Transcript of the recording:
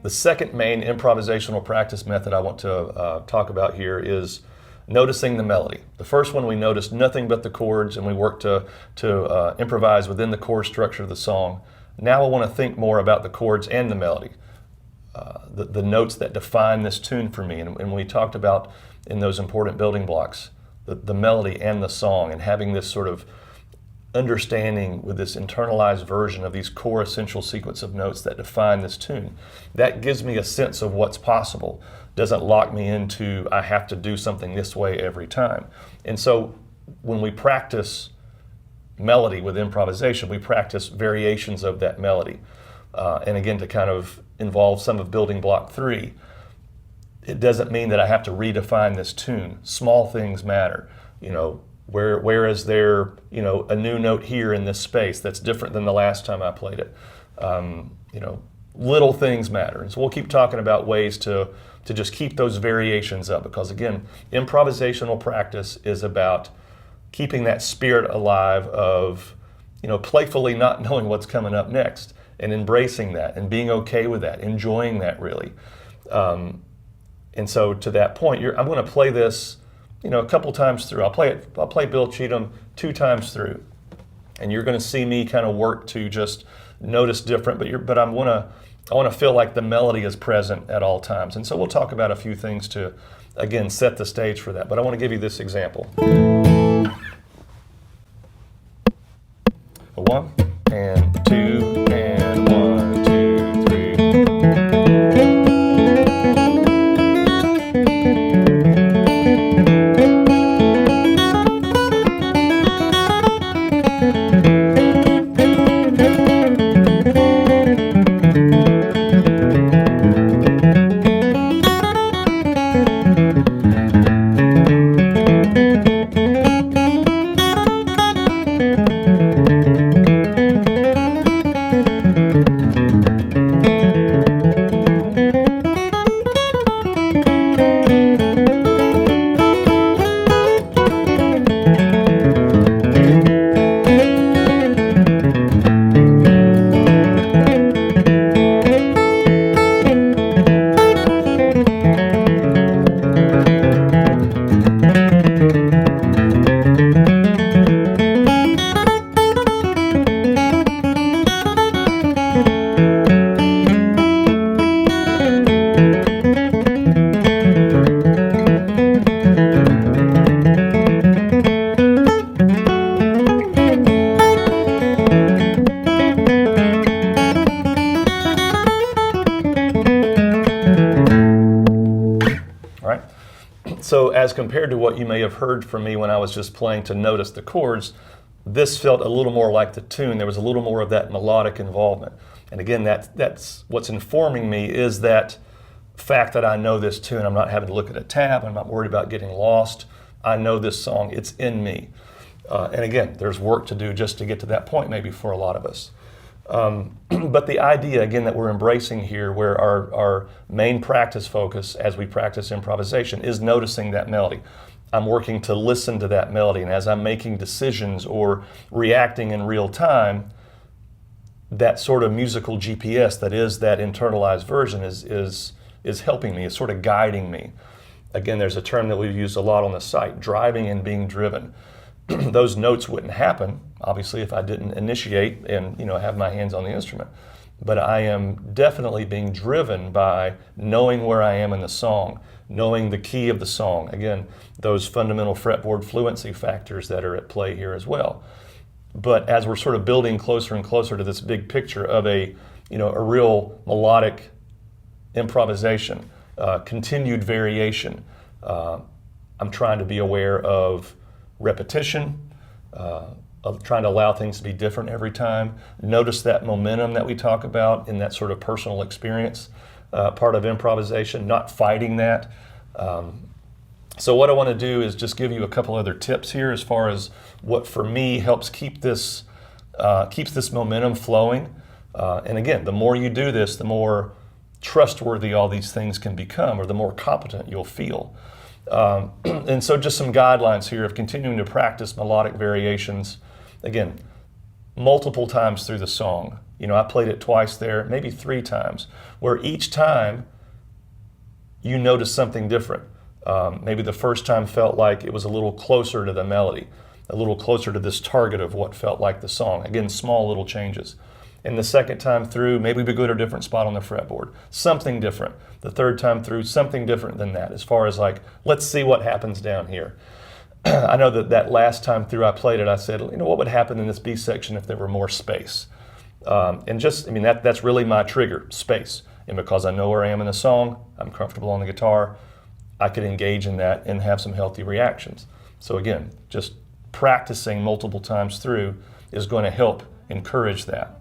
The second main improvisational practice method I want to talk about here is noticing the melody. The first one, we noticed nothing but the chords, and we worked to improvise within the chord structure of the song. Now I want to think more about the chords and the melody, the notes that define this tune for me. And we talked about in those important building blocks, the melody and the song, and having this sort of understanding with this internalized version of these core essential sequence of notes that define this tune. That gives me a sense of what's possible. Doesn't lock me into, I have to do something this way every time. And so when we practice melody with improvisation, we practice variations of that melody. And again, to kind of involve some of building block 3, it doesn't mean that I have to redefine this tune. Small things matter. Where is there, a new note here in this space that's different than the last time I played it? Little things matter. And so we'll keep talking about ways to just keep those variations up, because again, improvisational practice is about keeping that spirit alive of, playfully not knowing what's coming up next, and embracing that and being okay with that, enjoying that really. And so to that point, I'm going to play this a couple times through. I'll play Bill Cheatham 2 times through, and you're going to see me kind of work to just notice different, but I want to feel like the melody is present at all times. And so we'll talk about a few things to, again, set the stage for that. But I want to give you this example. 1 and 2 and 1, 2, 3. So as compared to what you may have heard from me when I was just playing to notice the chords, this felt a little more like the tune. There was a little more of that melodic involvement. And again, that's what's informing me, is that fact that I know this tune. I'm not having to look at a tab. I'm not worried about getting lost. I know this song. It's in me. And again, there's work to do just to get to that point maybe for a lot of us. But the idea, again, that we're embracing here, where our main practice focus as we practice improvisation is noticing that melody. I'm working to listen to that melody, and as I'm making decisions or reacting in real time, that sort of musical GPS that is that internalized version is helping me, is sort of guiding me. Again, there's a term that we've used a lot on the site, driving and being driven. Those notes wouldn't happen, obviously, if I didn't initiate and have my hands on the instrument. But I am definitely being driven by knowing where I am in the song, knowing the key of the song. Again, those fundamental fretboard fluency factors that are at play here as well. But as we're sort of building closer and closer to this big picture of a real melodic improvisation, continued variation, I'm trying to be aware of repetition, of trying to allow things to be different every time. Notice that momentum that we talk about in that sort of personal experience part of improvisation, not fighting that. So what I want to do is just give you a couple other tips here as far as what for me helps keeps this momentum flowing. And again, the more you do this, the more trustworthy all these things can become, or the more competent you'll feel. And so just some guidelines here of continuing to practice melodic variations, again, multiple times through the song. I played it twice there, maybe 3 times, where each time you notice something different. Maybe the first time felt like it was a little closer to the melody, a little closer to this target of what felt like the song. Again, small little changes. And the second time through, maybe we go to a different spot on the fretboard, something different. The third time through, something different than that, as far as like, let's see what happens down here. I know that last time through I played it, I said, what would happen in this B section if there were more space? And that's really my trigger, space. And because I know where I am in the song, I'm comfortable on the guitar, I could engage in that and have some healthy reactions. So again, just practicing multiple times through is going to help encourage that.